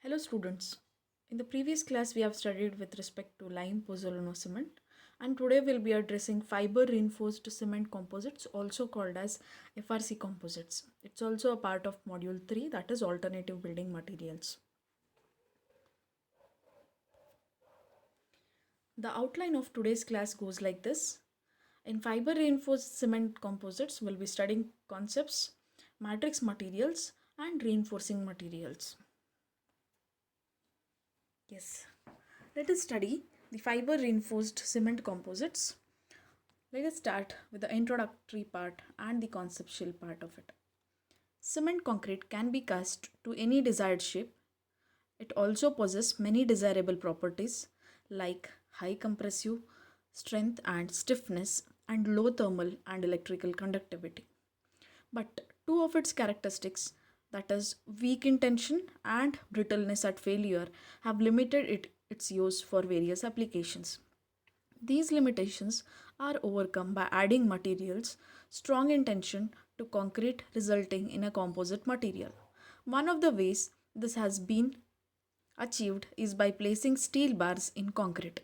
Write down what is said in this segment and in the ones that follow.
Hello students. In the previous class we have studied with respect to lime pozzolano cement, and today we'll be addressing fiber reinforced cement composites, also called as FRC composites. It's also a part of module 3, that is alternative building materials. The outline of today's class goes like this. In fiber reinforced cement composites we'll be studying concepts, matrix materials and reinforcing materials. Yes. Let us study the fiber reinforced cement composites. Let us start with the introductory part and the conceptual part of it. Cement concrete can be cast to any desired shape. It also possesses many desirable properties like high compressive strength and stiffness and low thermal and electrical conductivity. But two of its characteristics, that is weak in tension and brittleness at failure, have limited its use for various applications. These limitations are overcome by adding materials strong in tension to concrete, resulting in a composite material. One of the ways this has been achieved is by placing steel bars in concrete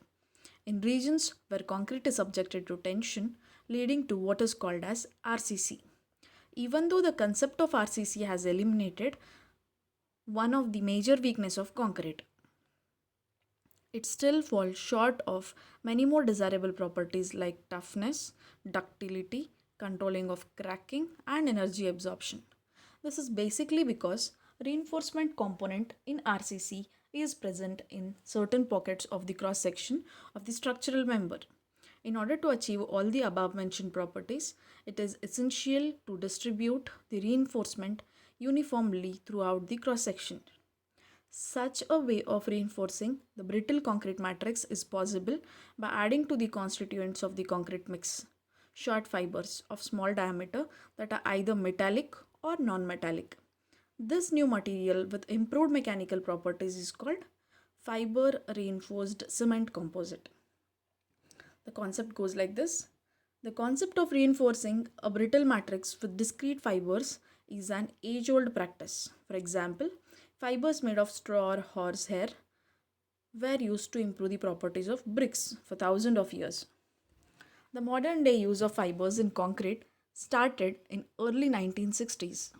in regions where concrete is subjected to tension, leading to what is called as RCC. Even though the concept of RCC has eliminated one of the major weaknesses of concrete, it still falls short of many more desirable properties like toughness, ductility, controlling of cracking, and energy absorption. This is basically because reinforcement component in RCC is present in certain pockets of the cross section of the structural member. In order to achieve all the above mentioned properties, it is essential to distribute the reinforcement uniformly throughout the cross section. Such a way of reinforcing the brittle concrete matrix is possible by adding to the constituents of the concrete mix short fibers of small diameter that are either metallic or non-metallic. This new material with improved mechanical properties is called fiber reinforced cement composite. The concept goes like this. The concept of reinforcing a brittle matrix with discrete fibers is an age-old practice. For example, fibers made of straw or horsehair were used to improve the properties of bricks for thousands of years. The modern day use of fibers in concrete started in early 1960s.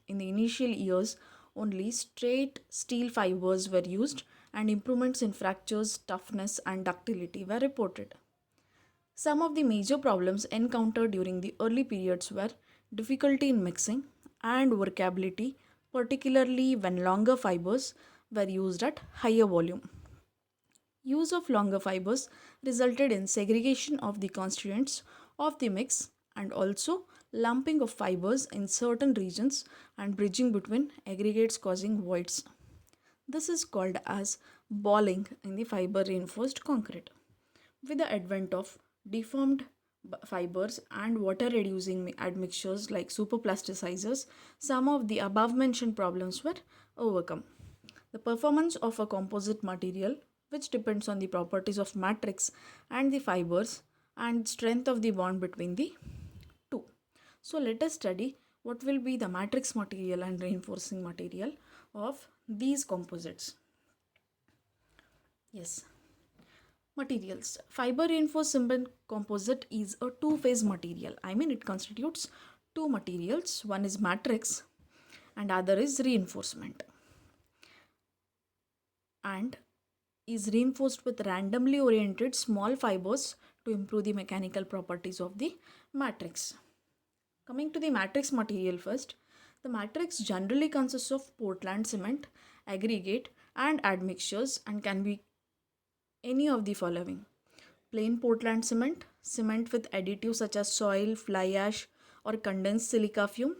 In the initial years, only straight steel fibers were used and improvements in fractures, toughness and ductility were reported. Some of the major problems encountered during the early periods were difficulty in mixing and workability, particularly when longer fibers were used at higher volume. Use of longer fibers resulted in segregation of the constituents of the mix and also lumping of fibers in certain regions and bridging between aggregates causing voids. This is called as balling in the fiber reinforced concrete. With the advent of deformed fibers and water reducing admixtures like superplasticizers, some of the above mentioned problems were overcome. The performance of a composite material, which depends on the properties of matrix and the fibers and strength of the bond between the two. So let us study what will be the matrix material and reinforcing material of these composites. Yes. Materials. Fiber reinforced cement composite is a two-phase material. It constitutes two materials. One is matrix and other is reinforcement. And is reinforced with randomly oriented small fibers to improve the mechanical properties of the matrix. Coming to the matrix material first, the matrix generally consists of Portland cement, aggregate and admixtures and can be any of the following: plain Portland cement, cement with additives such as soil, fly ash or condensed silica fume,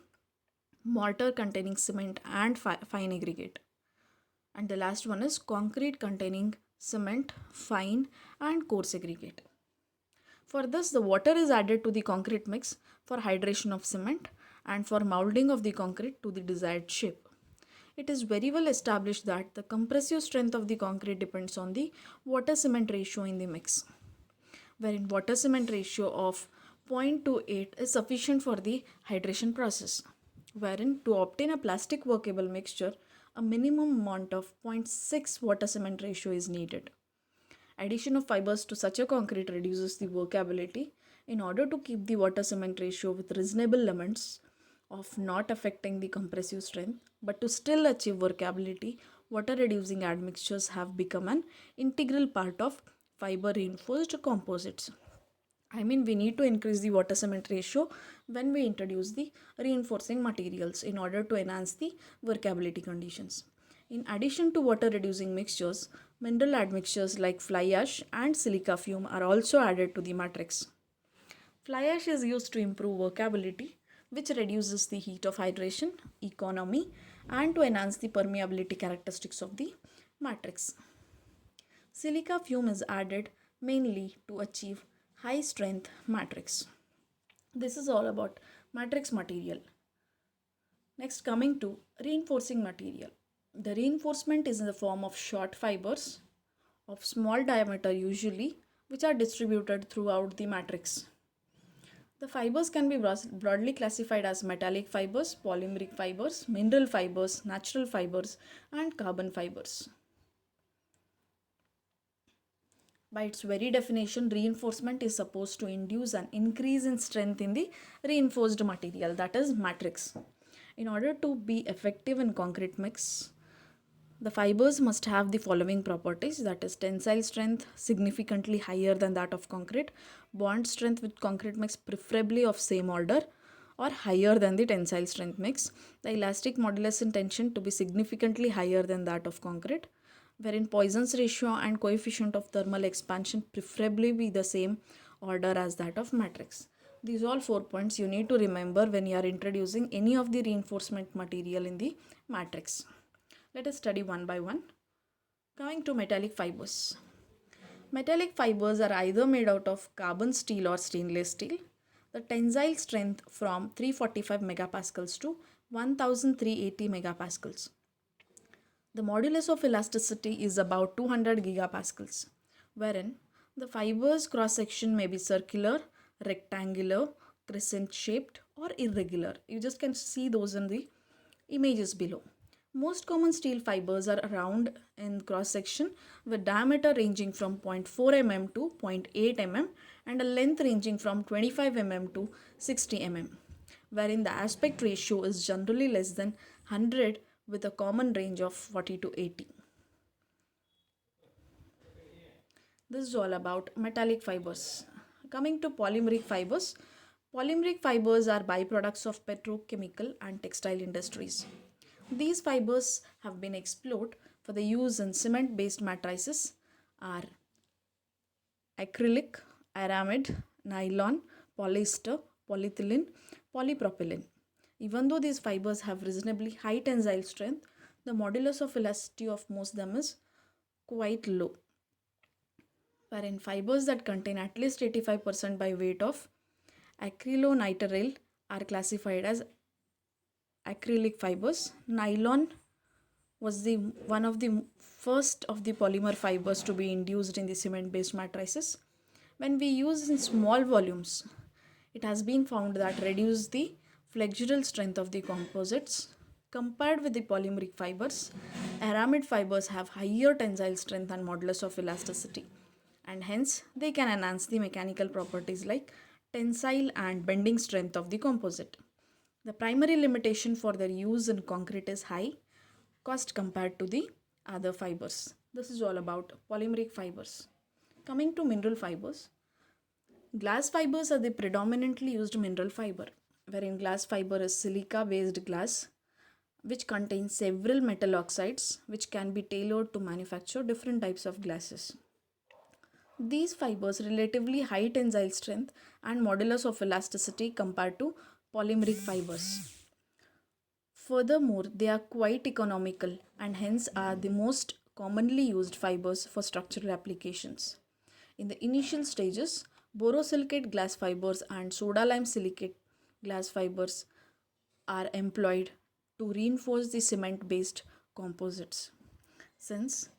mortar containing cement and fine aggregate. And the last one is concrete containing cement, fine and coarse aggregate. For this, the water is added to the concrete mix for hydration of cement and for molding of the concrete to the desired shape. It is very well established that the compressive strength of the concrete depends on the water cement ratio in the mix, wherein water cement ratio of 0.28 is sufficient for the hydration process, wherein to obtain a plastic workable mixture, a minimum amount of 0.6 water cement ratio is needed. Addition of fibers to such a concrete reduces the workability. In order to keep the water cement ratio with reasonable limits of not affecting the compressive strength, but to still achieve workability, water reducing admixtures have become an integral part of fiber reinforced composites. I mean, we need to increase the water cement ratio when we introduce the reinforcing materials in order to enhance the workability conditions. In addition to water reducing mixtures, mineral admixtures like fly ash and silica fume are also added to the matrix. Fly ash is used to improve workability, which reduces the heat of hydration, economy, and to enhance the permeability characteristics of the matrix. Silica fume is added mainly to achieve high strength matrix. This is all about matrix material. Next, coming to reinforcing material. The reinforcement is in the form of short fibers of small diameter usually, which are distributed throughout the matrix. The fibers can be broadly classified as metallic fibers, polymeric fibers, mineral fibers, natural fibers, and carbon fibers. By its very definition, reinforcement is supposed to induce an increase in strength in the reinforced material, that is matrix. In order to be effective in concrete mix, the fibers must have the following properties, that is tensile strength significantly higher than that of concrete, bond strength with concrete mix preferably of same order or higher than the tensile strength mix, the elastic modulus in tension to be significantly higher than that of concrete, wherein Poisson's ratio and coefficient of thermal expansion preferably be the same order as that of matrix. These all 4 points you need to remember when you are introducing any of the reinforcement material in the matrix. Let us study one by one. Coming to metallic fibers. Metallic fibers are either made out of carbon steel or stainless steel. The tensile strength from 345 megapascals to 1380 megapascals. The modulus of elasticity is about 200 gigapascals, wherein the fiber's cross section may be circular, rectangular, crescent shaped, or irregular. You just can see those in the images below. Most common steel fibers are round in cross section with diameter ranging from 0.4 mm to 0.8 mm and a length ranging from 25 mm to 60 mm, wherein the aspect ratio is generally less than 100 with a common range of 40 to 80. This is all about metallic fibers. Coming to polymeric fibers. Polymeric fibers are byproducts of petrochemical and textile industries. These fibers have been explored for the use in cement-based matrices are acrylic, aramid, nylon, polyester, polyethylene, polypropylene. Even though these fibers have reasonably high tensile strength, the modulus of elasticity of most of them is quite low, wherein fibers that contain at least 85% by weight of acrylonitrile are classified as acrylic fibers. Nylon was the one of the first of the polymer fibers to be induced in the cement-based matrices. When we use in small volumes, it has been found that reduce the flexural strength of the composites. Compared with the polymeric fibers, aramid fibers have higher tensile strength and modulus of elasticity, and hence they can enhance the mechanical properties like tensile and bending strength of the composite. The primary limitation for their use in concrete is high cost compared to the other fibers. This is all about polymeric fibers. Coming to mineral fibers. Glass fibers are the predominantly used mineral fiber, wherein glass fiber is silica based glass which contains several metal oxides which can be tailored to manufacture different types of glasses. These fibers relatively high tensile strength and modulus of elasticity compared to polymeric fibers. Furthermore, they are quite economical and hence are the most commonly used fibers for structural applications. In the initial stages, borosilicate glass fibers and soda lime silicate glass fibers are employed to reinforce the cement based composites. Since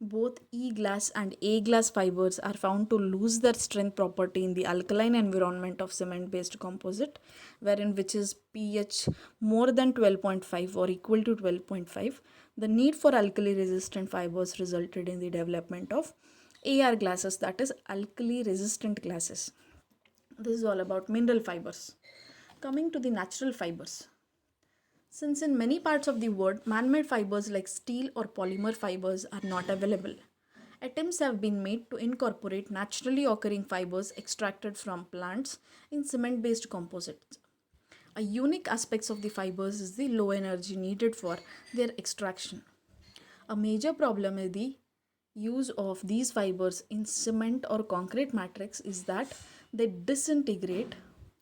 Both E-glass and A-glass fibers are found to lose their strength property in the alkaline environment of cement-based composite, wherein which is pH more than 12.5 or equal to 12.5. The need for alkali-resistant fibers resulted in the development of AR glasses, that is alkali-resistant glasses. This is all about mineral fibers. Coming to the natural fibers. Since in many parts of the world, man-made fibers like steel or polymer fibers are not available, attempts have been made to incorporate naturally occurring fibers extracted from plants in cement-based composites. A unique aspect of the fibers is the low energy needed for their extraction. A major problem is the use of these fibers in cement or concrete matrix is that they disintegrate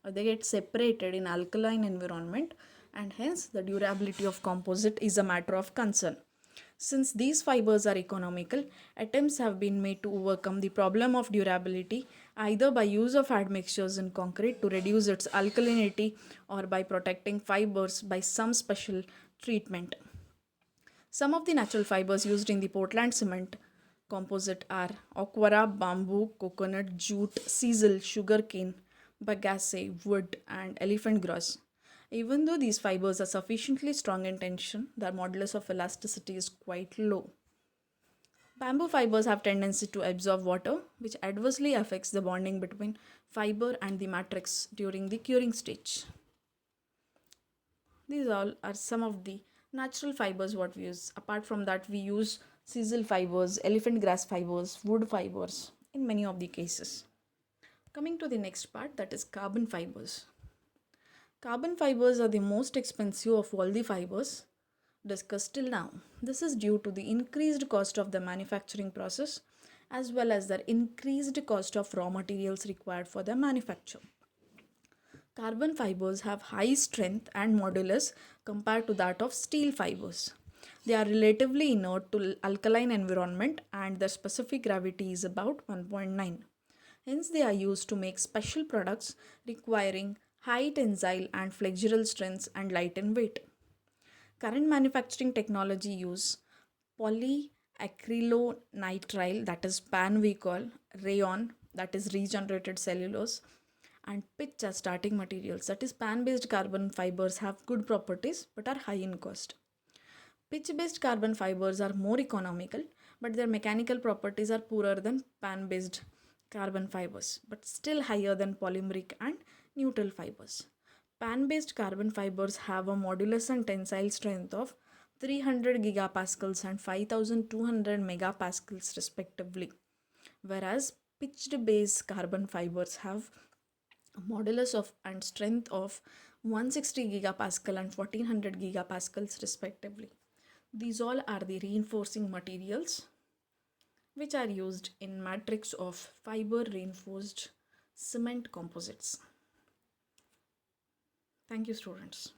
or they get separated in alkaline environment, and hence the durability of composite is a matter of concern. Since these fibers are economical, attempts have been made to overcome the problem of durability either by use of admixtures in concrete to reduce its alkalinity or by protecting fibers by some special treatment. Some of the natural fibers used in the Portland cement composite are aquara, bamboo, coconut, jute, sisal, sugarcane, bagasse, wood, and elephant grass. Even though these fibers are sufficiently strong in tension, their modulus of elasticity is quite low. Bamboo fibers have tendency to absorb water, which adversely affects the bonding between fiber and the matrix during the curing stage. These all are some of the natural fibers what we use. Apart from that, we use sisal fibers, elephant grass fibers, wood fibers in many of the cases. Coming to the next part, that is carbon fibers. Carbon fibers are the most expensive of all the fibers discussed till now. This is due to the increased cost of the manufacturing process as well as the increased cost of raw materials required for the manufacture. Carbon fibers have high strength and modulus compared to that of steel fibers. They are relatively inert to alkaline environment and their specific gravity is about 1.9. Hence, they are used to make special products requiring high tensile and flexural strengths and light in weight. Current manufacturing technology use polyacrylonitrile, that is PAN we call, rayon, that is regenerated cellulose, and pitch as starting materials, that is PAN based carbon fibers have good properties but are high in cost. Pitch based carbon fibers are more economical but their mechanical properties are poorer than PAN based carbon fibers but still higher than polymeric and neutral fibers. PAN based carbon fibers have a modulus and tensile strength of 300 gigapascals and 5200 megapascals respectively, whereas pitched based carbon fibers have a modulus of and strength of 160 gigapascal and 1400 gigapascals respectively. These all are the reinforcing materials which are used in matrix of fiber reinforced cement composites. Thank you, students.